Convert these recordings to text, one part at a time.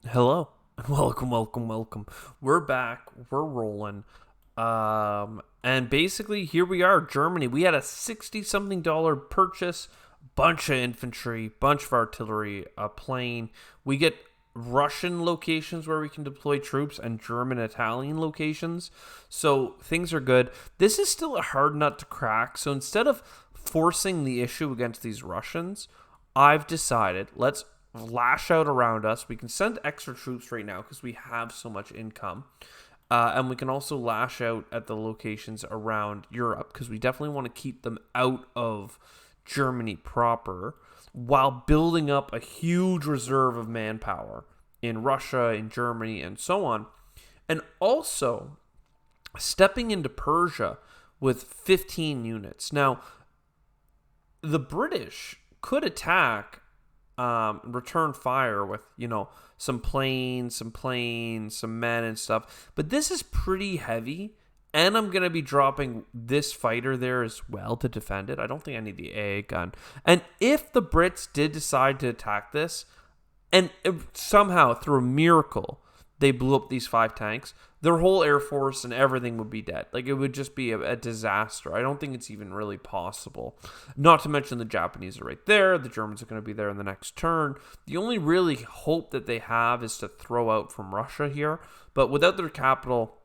Hello. Welcome. We're back. We're rolling. And basically here we are, Germany. We had a 60 something dollar purchase, bunch of infantry, bunch of artillery, a plane. We get Russian locations where we can deploy troops and German Italian locations. So things are good. This is still a hard nut to crack. So instead of forcing the issue against these Russians, I've decided let's lash out around us. We can send extra troops right now because we have so much income. And we can also lash out at the locations around Europe because we definitely want to keep them out of Germany proper while building up a huge reserve of manpower in Russia, in Germany, and so on. And also stepping into Persia with 15 units. Now, the British could attack, return fire with, some planes, some men and stuff. But this is pretty heavy. And I'm going to be dropping this fighter there as well to defend it. I don't think I need the AA gun. And if the Brits did decide to attack this, and somehow, through a miracle, they blew up these 5 tanks, their whole air force and everything would be dead. Like, it would just be a disaster. I don't think it's even really possible. Not to mention the Japanese are right there. The Germans are going to be there in the next turn. The only really hope that they have is to throw out from Russia here. But without their capital,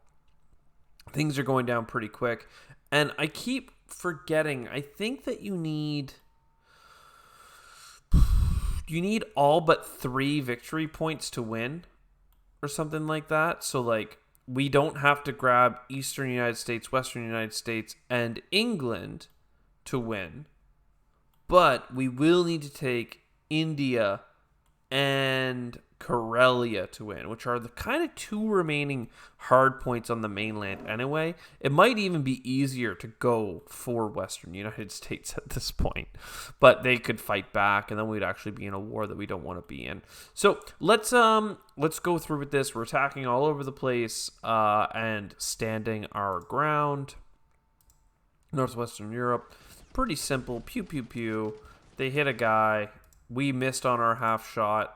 things are going down pretty quick. And I keep forgetting, I think that you need all but 3 victory points to win or something like that. So, like, we don't have to grab Eastern United States, Western United States, and England to win, but we will need to take India and Karelia to win, which are the kind of 2 remaining hard points on the mainland anyway. It might even be easier to go for Western United States at this point, but they could fight back, and then we'd actually be in a war that we don't want to be in. So let's go through with this. We're attacking all over the place and standing our ground. Northwestern Europe, pretty simple. Pew pew pew. They hit a guy. We missed on our half shot.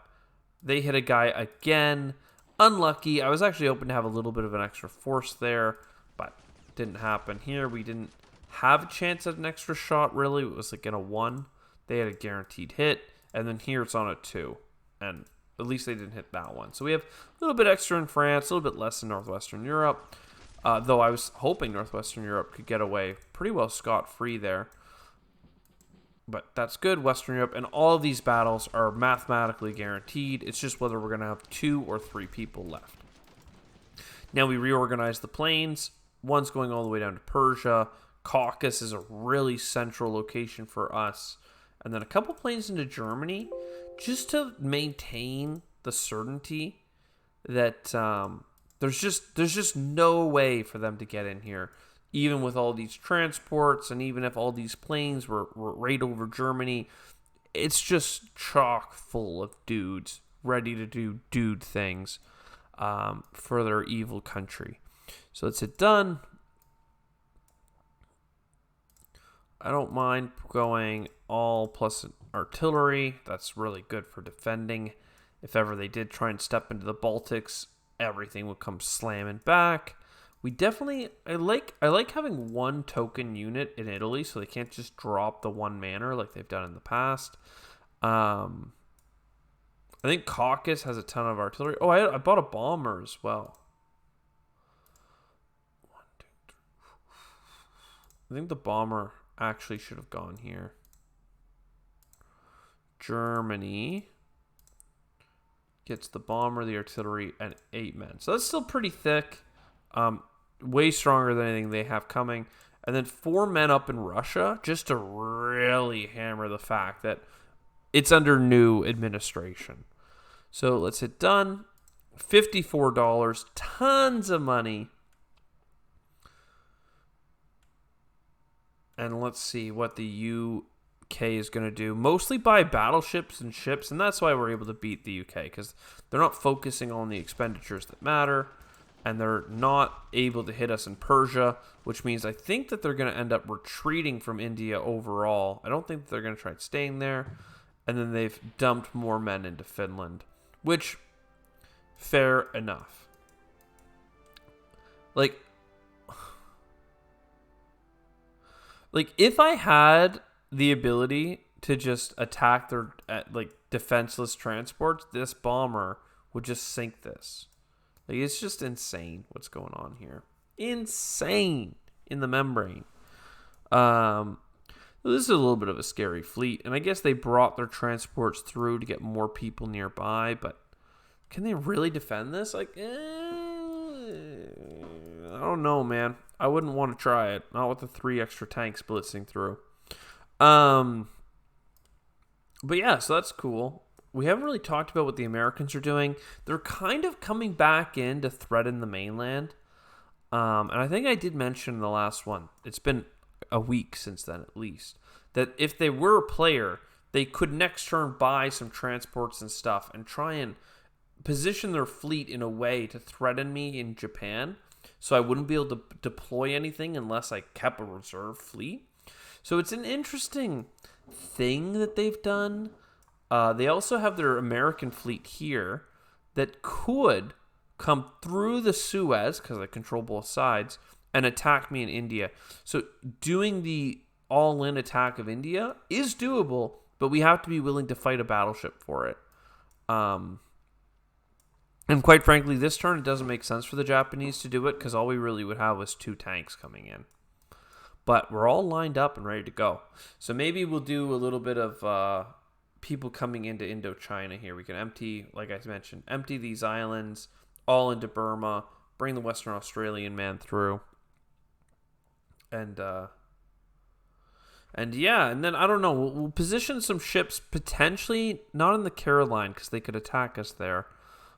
They hit a guy again. Unlucky. I was actually hoping to have a little bit of an extra force there, but didn't happen here. We didn't have a chance at an extra shot, really. It was like in a 1. They had a guaranteed hit, and then here it's on a 2. And at least they didn't hit that one. So we have a little bit extra in France, a little bit less in Northwestern Europe. Though I was hoping Northwestern Europe could get away pretty well scot-free there. But that's good. Western Europe and all of these battles are mathematically guaranteed. It's just whether we're going to have 2 or 3 people left. Now we reorganize the planes. One's going all the way down to Persia. Caucasus is a really central location for us. And then a couple planes into Germany just to maintain the certainty that there's just no way for them to get in here, even with all these transports, and even if all these planes were right over Germany. It's just chock full of dudes ready to do dude things for their evil country. So it's done. I don't mind going all plus artillery. That's really good for defending. If ever they did try and step into the Baltics, everything would come slamming back. I like having 1 token unit in Italy, so they can't just drop the 1 manor like they've done in the past. I think Caucasus has a ton of artillery. Oh, I bought a bomber as well. I think the bomber actually should have gone here. Germany gets the bomber, the artillery, and 8 men. So that's still pretty thick. Way stronger than anything they have coming. And then 4 men up in Russia just to really hammer the fact that it's under new administration. So let's hit done. $54. Tons of money. And let's see what the UK is going to do. Mostly buy battleships and ships, and that's why we're able to beat the UK, because they're not focusing on the expenditures that matter, and they're not able to hit us in Persia, which means I think that they're going to end up retreating from India overall. I don't think that they're going to try staying there. And then they've dumped more men into Finland, which Fair enough. Like if I had the ability to just attack their defenseless transports, this bomber would just sink this. Like, it's just insane what's going on here. Insane in the membrane. This is a little bit of a scary fleet, and I guess they brought their transports through to get more people nearby, but can they really defend this? Like, I don't know, man. I wouldn't want to try it. Not with the 3 extra tanks blitzing through. But yeah, so that's cool. We haven't really talked about what the Americans are doing. They're kind of coming back in to threaten the mainland. And I think I did mention in the last one, it's been a week since then at least, that if they were a player, they could next turn buy some transports and stuff and try and position their fleet in a way to threaten me in Japan, so I wouldn't be able to deploy anything unless I kept a reserve fleet. So it's an interesting thing that they've done. They also have their American fleet here that could come through the Suez, because I control both sides, and attack me in India. So doing the all-in attack of India is doable, but we have to be willing to fight a battleship for it. And quite frankly, this turn, it doesn't make sense for the Japanese to do it, because all we really would have was 2 tanks coming in. But we're all lined up and ready to go. So maybe we'll do a little bit of people coming into Indochina here. We can empty, like I mentioned, empty these islands all into Burma, bring the Western Australian man through. And yeah, and then I don't know, we'll position some ships potentially not in the Caroline because they could attack us there.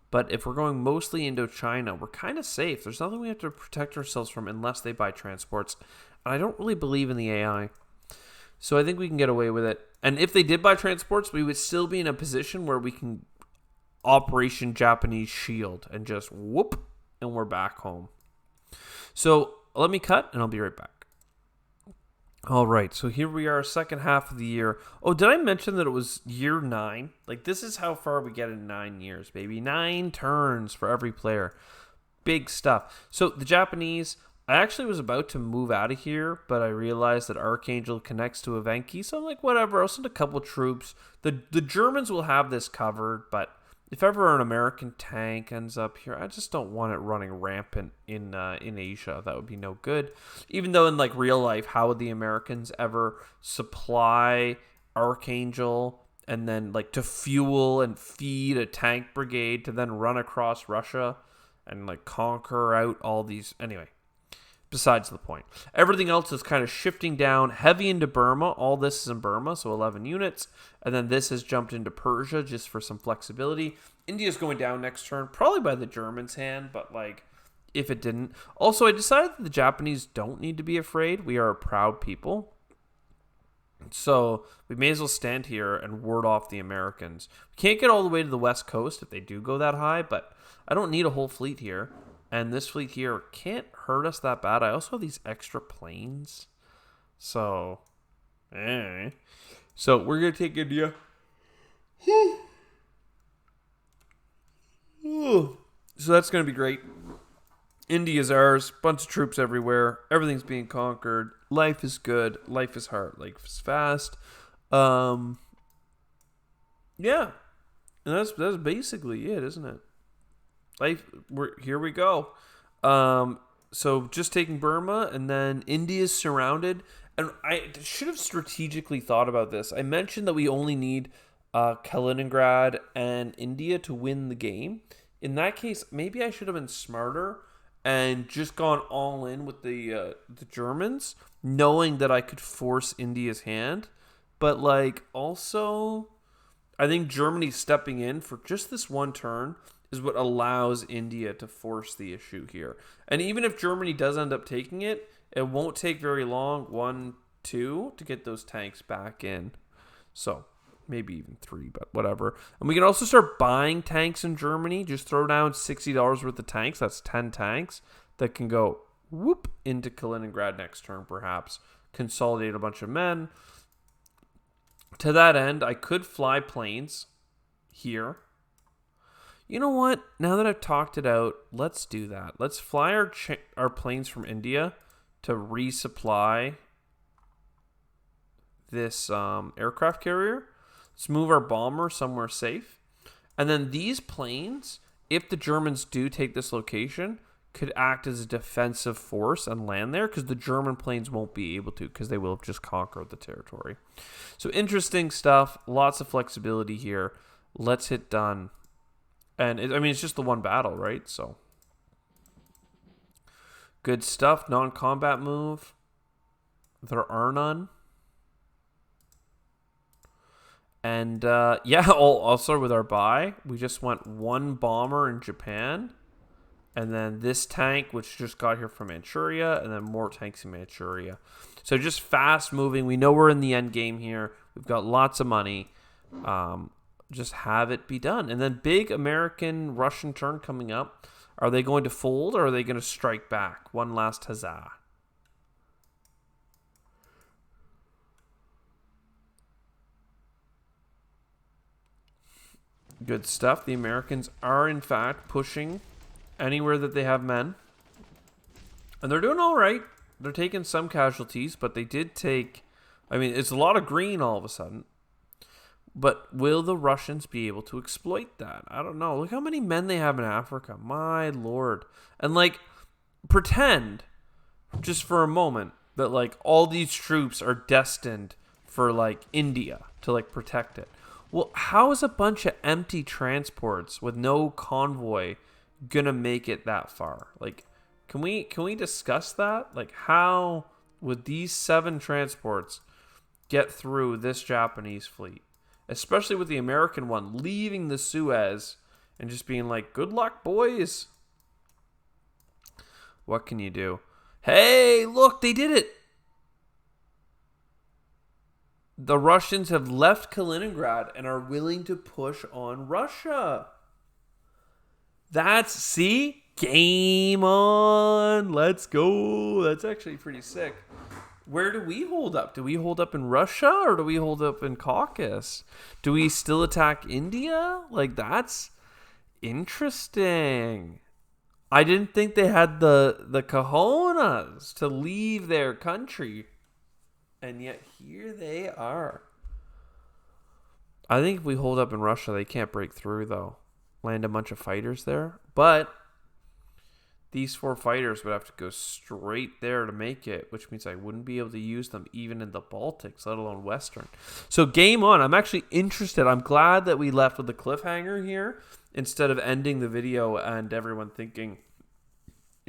But if we're going mostly Indochina, we're kind of safe. There's nothing we have to protect ourselves from unless they buy transports. And I don't really believe in the AI. So I think we can get away with it. And if they did buy transports, we would still be in a position where we can Operation Japanese Shield and just whoop, and we're back home. So let me cut, and I'll be right back. All right, so here we are, second half of the year. Oh, did I mention that it was year 9? Like, this is how far we get in 9 years, baby. 9 turns for every player. Big stuff. So the Japanese, I actually was about to move out of here, but I realized that Archangel connects to Evenki, so I'm like, whatever, I'll send a couple troops. The Germans will have this covered, but if ever an American tank ends up here, I just don't want it running rampant in Asia. That would be no good. Even though in like real life, how would the Americans ever supply Archangel and then like to fuel and feed a tank brigade to then run across Russia and like conquer out all these? Anyway, besides the point. Everything else is kind of shifting down heavy into Burma. All this is in Burma, so 11 units. And then this has jumped into Persia just for some flexibility. India's going down next turn, probably by the Germans' hand, but like, if it didn't. Also, I decided that the Japanese don't need to be afraid. We are a proud people. So we may as well stand here and ward off the Americans. We can't get all the way to the west coast if they do go that high, but I don't need a whole fleet here. And this fleet here can't hurt us that bad. I also have these extra planes. So, So we're going to take India. So that's going to be great. India's ours. Bunch of troops everywhere. Everything's being conquered. Life is good. Life is hard. Life is fast. Yeah. And that's basically it, isn't it? Here we go. So just taking Burma, and then India's surrounded. And I should have strategically thought about this. I mentioned that we only need Kaliningrad and India to win the game. In that case, maybe I should have been smarter and just gone all in with the Germans, knowing that I could force India's hand. But like, also, I think Germany stepping in for just this one turn is what allows India to force the issue here. And even if Germany does end up taking it, it won't take very long, 1, 2, to get those tanks back in. So, maybe even 3, but whatever. And we can also start buying tanks in Germany. Just throw down $60 worth of tanks. That's 10 tanks that can go whoop into Kaliningrad next turn, perhaps. Consolidate a bunch of men. To that end, I could fly planes here. You know what? Now that I've talked it out, let's do that. Let's fly our planes from India to resupply this aircraft carrier. Let's move our bomber somewhere safe. And then these planes, if the Germans do take this location, could act as a defensive force and land there, because the German planes won't be able to, because they will have just conquered the territory. So interesting stuff. Lots of flexibility here. Let's hit done. And it's just the one battle, right? So good stuff. Non-combat move. There are none. And I'll start with our buy. We just went one bomber in Japan. And then this tank, which just got here from Manchuria. And then more tanks in Manchuria. So just fast moving. We know we're in the end game here. We've got lots of money. Just have it be done. And then big American-Russian turn coming up. Are they going to fold, or are they going to strike back? One last huzzah. Good stuff. The Americans are, in fact, pushing anywhere that they have men. And they're doing all right. They're taking some casualties, but they did take... it's a lot of green all of a sudden. But will the Russians be able to exploit that? I don't know. Look how many men they have in Africa. My lord. And, pretend, just for a moment, that, all these troops are destined for, India to, protect it. Well, how is a bunch of empty transports with no convoy gonna make it that far? Can we discuss that? How would these 7 transports get through this Japanese fleet? Especially with the American one leaving the Suez and just being like, good luck, boys. What can you do? Hey, look, they did it. The Russians have left Kaliningrad and are willing to push on Russia. See? Game on. Let's go. That's actually pretty sick. Where do we hold up? Do we hold up in Russia, or do we hold up in Caucasus? Do we still attack India? That's interesting. I didn't think they had the cojones to leave their country. And yet here they are. I think if we hold up in Russia, they can't break through, though. Land a bunch of fighters there. But these 4 fighters would have to go straight there to make it, which means I wouldn't be able to use them even in the Baltics, let alone Western. So game on. I'm actually interested. I'm glad that we left with the cliffhanger here instead of ending the video and everyone thinking,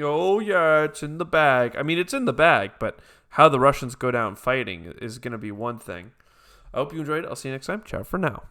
oh, yeah, it's in the bag. It's in the bag, but how the Russians go down fighting is going to be one thing. I hope you enjoyed it. I'll see you next time. Ciao for now.